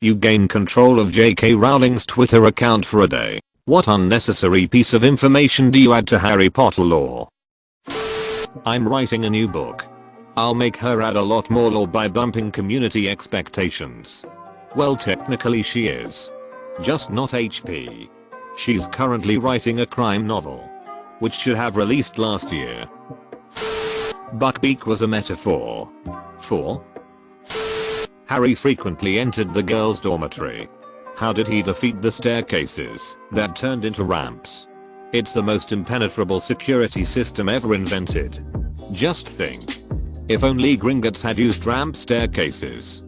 You gain control of J.K. Rowling's Twitter account for a day. What unnecessary piece of information do you add to Harry Potter lore? I'm writing a new book. I'll make her add a lot more lore by bumping community expectations. Well, technically she is. Just not HP. She's currently writing a crime novel, which should have released last year. Buckbeak was a metaphor for Harry frequently entered the girls' dormitory. How did he defeat the staircases that turned into ramps? It's the most impenetrable security system ever invented. Just think. If only Gringotts had used ramp staircases.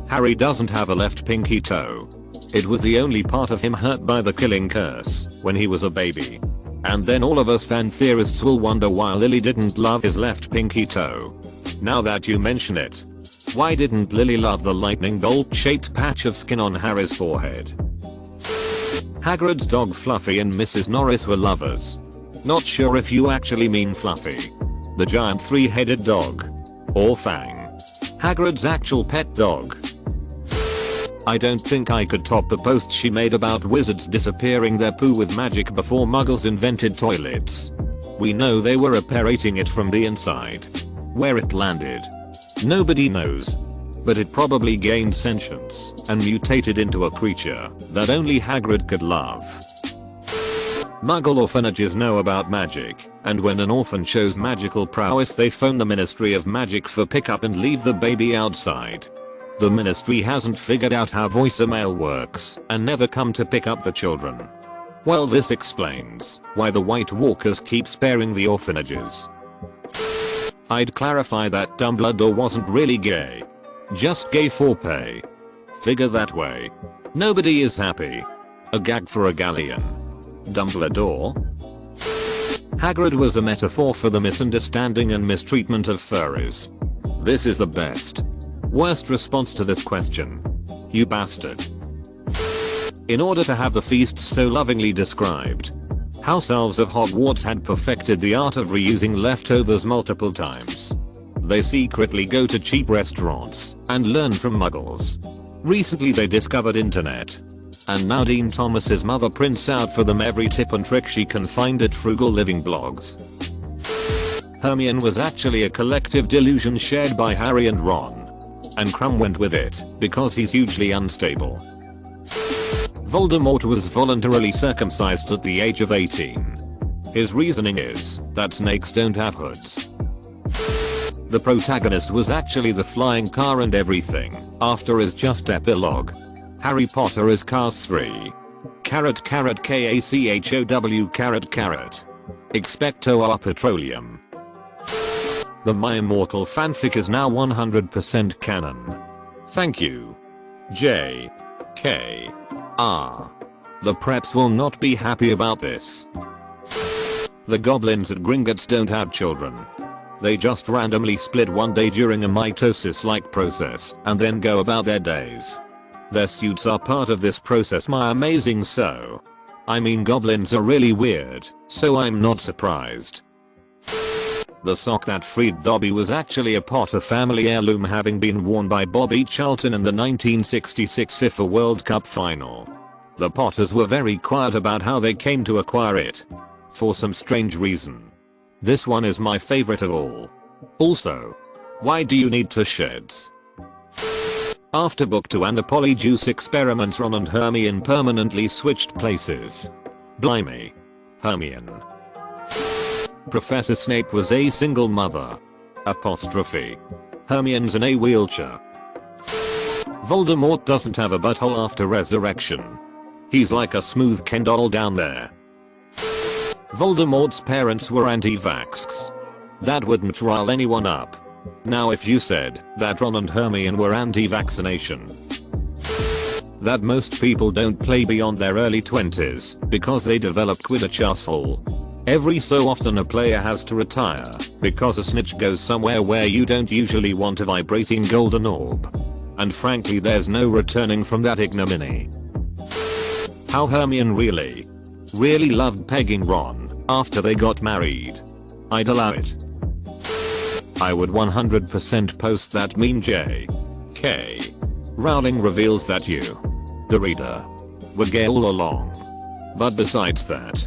Harry doesn't have a left pinky toe. It was the only part of him hurt by the killing curse when he was a baby. And then all of us fan theorists will wonder why Lily didn't love his left pinky toe. Now that you mention it, why didn't Lily love the lightning bolt-shaped patch of skin on Harry's forehead? Hagrid's dog Fluffy and Mrs. Norris were lovers. Not sure if you actually mean Fluffy, the giant three-headed dog, or Fang, Hagrid's actual pet dog. I don't think I could top the post she made about wizards disappearing their poo with magic before muggles invented toilets. We know they were apparating it from the inside. Where it landed, nobody knows. But it probably gained sentience and mutated into a creature that only Hagrid could love. Muggle orphanages know about magic, and when an orphan shows magical prowess they phone the Ministry of Magic for pickup and leave the baby outside. The ministry hasn't figured out how voicemail works and never come to pick up the children. Well, this explains why the White Walkers keep sparing the orphanages. I'd clarify that Dumbledore wasn't really gay. Just gay for pay. Figure that way. Nobody is happy. A gag for a galleon. Dumbledore? Hagrid was a metaphor for the misunderstanding and mistreatment of furries. This is the best. Worst response to this question. You bastard. In order to have the feast so lovingly described, House Elves of Hogwarts had perfected the art of reusing leftovers multiple times. They secretly go to cheap restaurants and learn from muggles. Recently they discovered internet. And now Dean Thomas's mother prints out for them every tip and trick she can find at Frugal Living blogs. Hermione was actually a collective delusion shared by Harry and Ron. And Crumb went with it because he's hugely unstable. Voldemort was voluntarily circumcised at the age of 18. His reasoning is that snakes don't have hoods. The protagonist was actually the flying car and everything after is just epilogue. Harry Potter is Cars 3. Carrot carrot KACHOW carrot carrot. Expecto Petroleum. The My Immortal fanfic is now 100% canon. Thank you. J. K. R. The preps will not be happy about this. The goblins at Gringotts don't have children. They just randomly split one day during a mitosis-like process and then go about their days. Their suits are part of this process. My amazing so. I mean, goblins are really weird, so I'm not surprised. The sock that freed Dobby was actually a Potter family heirloom, having been worn by Bobby Charlton in the 1966 FIFA World Cup final. The Potters were very quiet about how they came to acquire it. For some strange reason. This one is my favorite of all. Also, why do you need two sheds? After Book 2 and the Polyjuice experiments, Ron and Hermione permanently switched places. Blimey. Hermione. Professor Snape was a single mother. Apostrophe. Hermione's in a wheelchair. Voldemort doesn't have a butthole after resurrection. He's like a smooth Ken doll down there. Voldemort's parents were anti-vaxxers. That wouldn't rile anyone up. Now if you said that Ron and Hermione were anti-vaccination, that most people don't play beyond their early 20s because they develop Quidditch asshole. Every so often a player has to retire because a snitch goes somewhere where you don't usually want a vibrating golden orb. And frankly there's no returning from that ignominy. How Hermione really loved pegging Ron after they got married. I'd allow it. I would 100% post that meme. J. K. Rowling reveals that you, the reader, were gay all along. But besides that,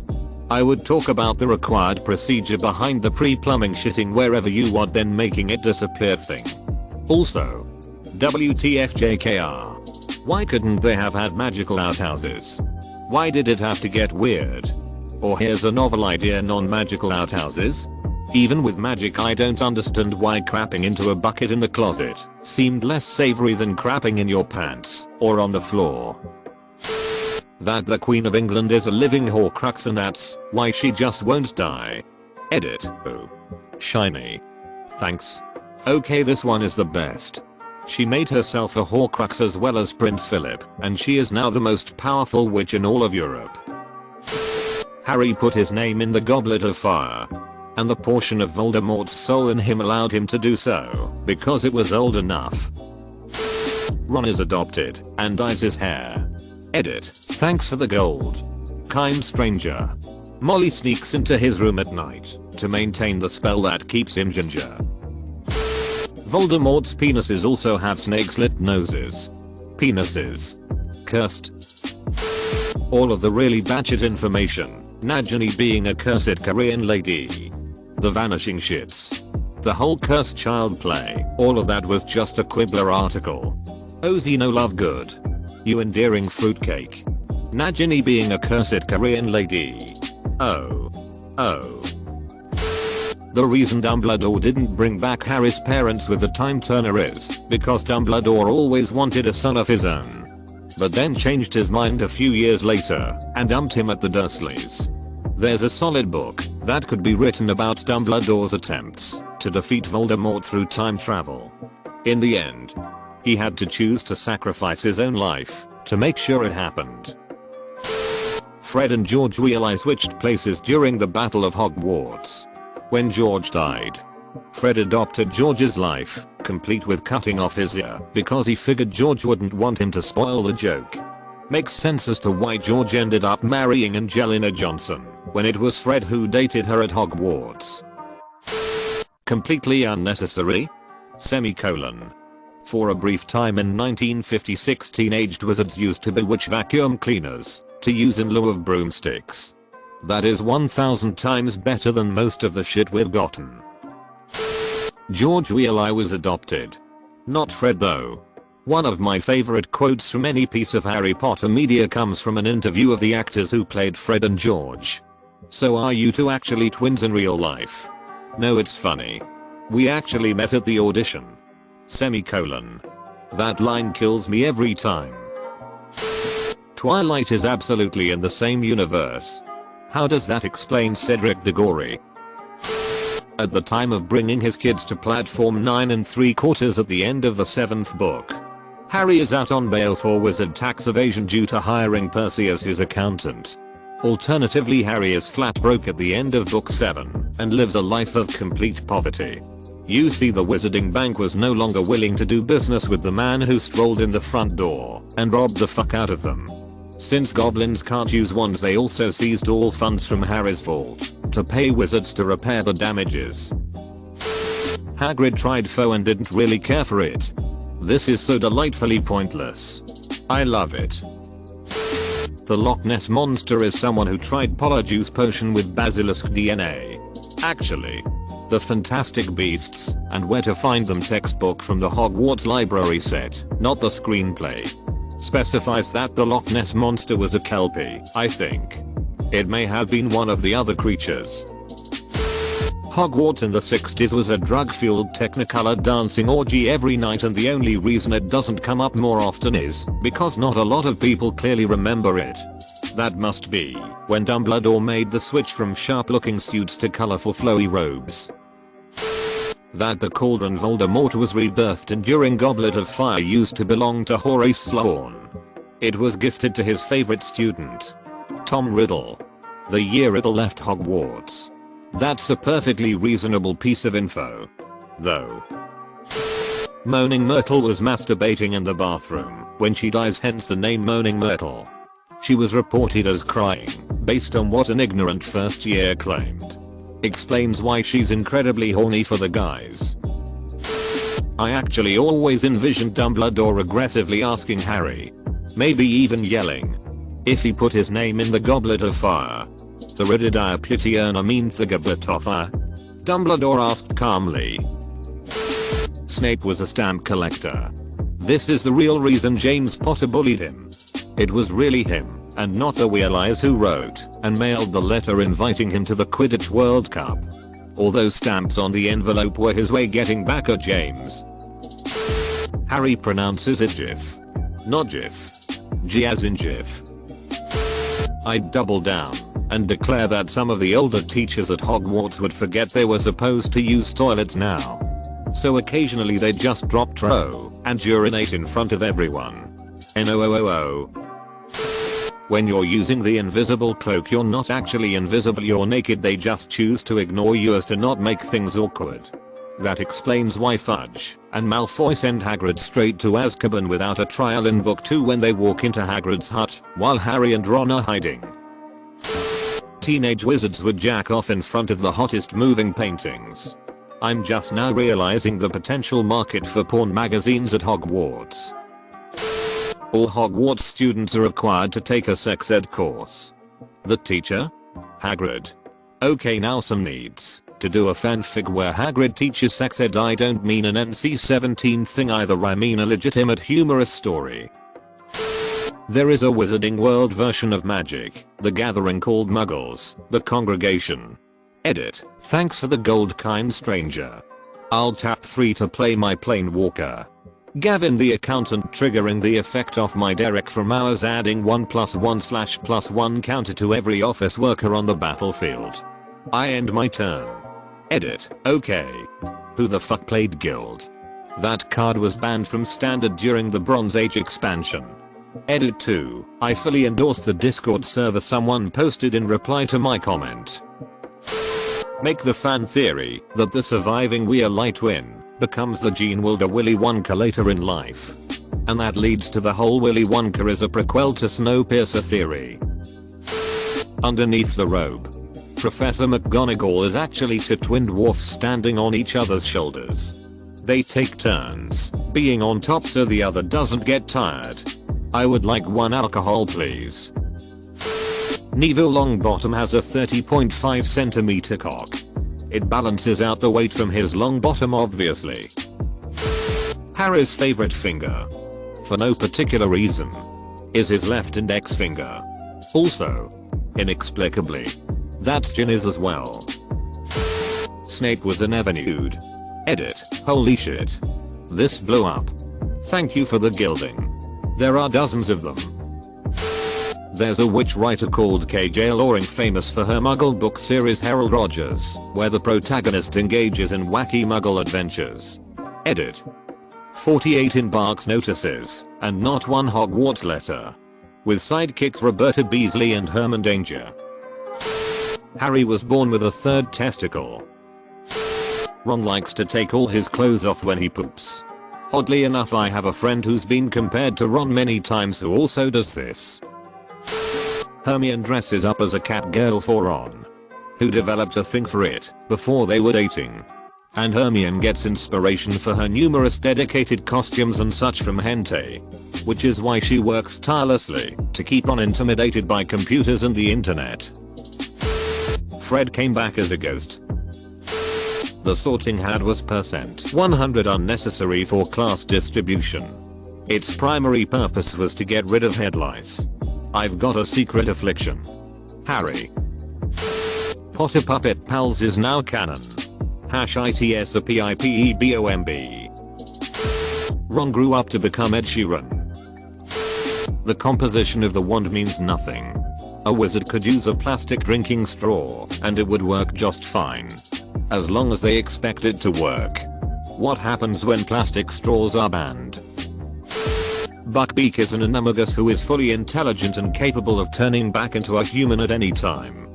I would talk about the required procedure behind the pre-plumbing shitting wherever you want then making it disappear thing. Also, WTFJKR. Why couldn't they have had magical outhouses? Why did it have to get weird? Or here's a novel idea, non-magical outhouses? Even with magic I don't understand why crapping into a bucket in the closet seemed less savory than crapping in your pants or on the floor. That the Queen of England is a living horcrux and that's why she just won't die. Edit. Oh. Shiny. Thanks. Okay, this one is the best. She made herself a horcrux as well as Prince Philip, and she is now the most powerful witch in all of Europe. Harry put his name in the Goblet of Fire, and the portion of Voldemort's soul in him allowed him to do so, because it was old enough. Ron is adopted, and dyes his hair. Edit. Thanks for the gold. Kind stranger. Molly sneaks into his room at night to maintain the spell that keeps him ginger. Voldemort's penises also have snake-slit noses. Penises. Cursed. All of the really batshit information. Nagini being a cursed Korean lady. The vanishing shits. The whole cursed child play. All of that was just a Quibbler article. Ozzy no love good. You endearing fruitcake. Nagini being a cursed Korean lady. Oh. The reason Dumbledore didn't bring back Harry's parents with the time turner is because Dumbledore always wanted a son of his own. But then changed his mind a few years later and dumped him at the Dursleys. There's a solid book that could be written about Dumbledore's attempts to defeat Voldemort through time travel. In the end, he had to choose to sacrifice his own life to make sure it happened. Fred and George Weasley switched places during the Battle of Hogwarts. When George died, Fred adopted George's life, complete with cutting off his ear, because he figured George wouldn't want him to spoil the joke. Makes sense as to why George ended up marrying Angelina Johnson, when it was Fred who dated her at Hogwarts. Completely unnecessary? Semicolon. For a brief time in 1956 teenaged wizards used to bewitch vacuum cleaners to use in lieu of broomsticks. That is 1000 times better than most of the shit we've gotten. George Weasley was adopted. Not Fred though. One of my favorite quotes from any piece of Harry Potter media comes from an interview of the actors who played Fred and George. So are you two actually twins in real life? No, it's funny. We actually met at the audition. Semicolon. That line kills me every time. Twilight is absolutely in the same universe. How does that explain Cedric Diggory? At the time of bringing his kids to platform 9 3/4 at the end of the 7th book, Harry is out on bail for wizard tax evasion due to hiring Percy as his accountant. Alternatively, Harry is flat broke at the end of book 7 and lives a life of complete poverty. You see, the Wizarding Bank was no longer willing to do business with the man who strolled in the front door and robbed the fuck out of them. Since goblins can't use wands, they also seized all funds from Harry's vault to pay wizards to repair the damages. Hagrid tried Foe and didn't really care for it. This is so delightfully pointless. I love it. The Loch Ness Monster is someone who tried Polyjuice Potion with basilisk DNA. Actually, the Fantastic Beasts and Where to Find Them textbook from the Hogwarts library set, not the screenplay, specifies that the Loch Ness Monster was a Kelpie, I think. It may have been one of the other creatures. Hogwarts in the 60s was a drug-fueled Technicolor dancing orgy every night, and the only reason it doesn't come up more often is because not a lot of people clearly remember it. That must be when Dumbledore made the switch from sharp-looking suits to colorful flowy robes. That the cauldron Voldemort was rebirthed in during Goblet of Fire used to belong to Horace Slughorn. It was gifted to his favorite student, Tom Riddle, the year Riddle left Hogwarts. That's a perfectly reasonable piece of info, though. Moaning Myrtle was masturbating in the bathroom when she dies, hence the name Moaning Myrtle. She was reported as crying, based on what an ignorant first year claimed. Explains why she's incredibly horny for the guys. I actually always envisioned Dumbledore aggressively asking Harry, maybe even yelling, if he put his name in the Goblet of Fire. The Riddidire Putierna mean the Goblet of Fire? Dumbledore asked calmly. Snape was a stamp collector. This is the real reason James Potter bullied him. It was really him, and not the Weasleys who wrote and mailed the letter inviting him to the Quidditch World Cup. All those stamps on the envelope were his way getting back at James. Harry pronounces it Jif. Not Jif. G as in Jif. I'd double down and declare that some of the older teachers at Hogwarts would forget they were supposed to use toilets now. So occasionally they just drop trow and urinate in front of everyone. NOOOO. When you're using the invisible cloak, you're not actually invisible, you're naked. They just choose to ignore you as to not make things awkward. That explains why Fudge and Malfoy send Hagrid straight to Azkaban without a trial in Book 2 when they walk into Hagrid's hut while Harry and Ron are hiding. Teenage wizards would jack off in front of the hottest moving paintings. I'm just now realizing the potential market for porn magazines at Hogwarts. All Hogwarts students are required to take a sex ed course. The teacher? Hagrid. Okay, now some needs to do a fanfic where Hagrid teaches sex ed. I don't mean an NC-17 thing either, I mean a legitimate humorous story. There is a Wizarding World version of Magic: The Gathering called Muggles, The Congregation. Edit. Thanks for the gold, kind stranger. I'll tap 3 to play my Plane Walker. Gavin the accountant triggering the effect of my Derek from hours, adding 1+1/+1 counter to every office worker on the battlefield. I end my turn. Edit. Okay. Who the fuck played Guild? That card was banned from Standard during the Bronze Age expansion. Edit 2. I fully endorse the Discord server someone posted in reply to my comment. Make the fan theory that the surviving Weasley twin becomes the Gene Wilder Willy Wonka later in life. And that leads to the whole Willy Wonka is a prequel to Snowpiercer theory. Underneath the robe, Professor McGonagall is actually 2 twin dwarfs standing on each other's shoulders. They take turns being on top so the other doesn't get tired. I would like 1 alcohol please. Neville Longbottom has a 30.5cm cock. It balances out the weight from his long bottom obviously. Harry's favorite finger, for no particular reason, is his left index finger. Also, inexplicably, that's Ginny's as well. Snape was an Evinrude. Edit. Holy shit. This blew up. Thank you for the gilding. There are dozens of them. There's a witch writer called K.J. Loring famous for her Muggle book series Harold Rogers, where the protagonist engages in wacky Muggle adventures. Edit. 48 embarks notices, and not 1 Hogwarts letter. With sidekicks Roberta Beasley and Herman Danger. Harry was born with a 3rd testicle. Ron likes to take all his clothes off when he poops. Oddly enough, I have a friend who's been compared to Ron many times who also does this. Hermione dresses up as a cat girl for Ron, who developed a thing for it before they were dating. And Hermione gets inspiration for her numerous dedicated costumes and such from Hentai, which is why she works tirelessly to keep Ron intimidated by computers and the internet. Fred came back as a ghost. The Sorting Hat was %100 unnecessary for class distribution. Its primary purpose was to get rid of head lice. I've got a secret affliction. Harry. Potter Puppet Pals is now canon. #ITSAPIPEBOMB. Ron grew up to become Ed Sheeran. The composition of the wand means nothing. A wizard could use a plastic drinking straw and it would work just fine. As long as they expect it to work. What happens when plastic straws are banned? Buckbeak is an animagus who is fully intelligent and capable of turning back into a human at any time.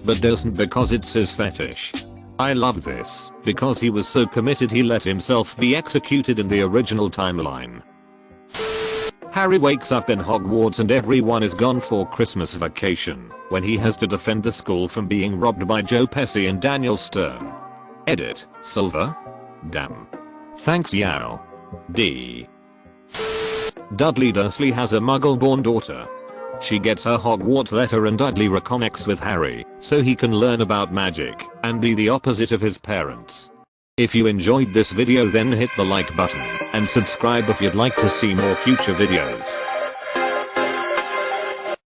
But doesn't because it's his fetish. I love this, because he was so committed he let himself be executed in the original timeline. Harry wakes up in Hogwarts and everyone is gone for Christmas vacation, when he has to defend the school from being robbed by Joe Pesci and Daniel Stern. Edit. Silver? Damn. Thanks Yao. D. Dudley Dursley has a muggle-born daughter. She gets her Hogwarts letter and Dudley reconnects with Harry so he can learn about magic and be the opposite of his parents. If you enjoyed this video then hit the like button and subscribe if you'd like to see more future videos.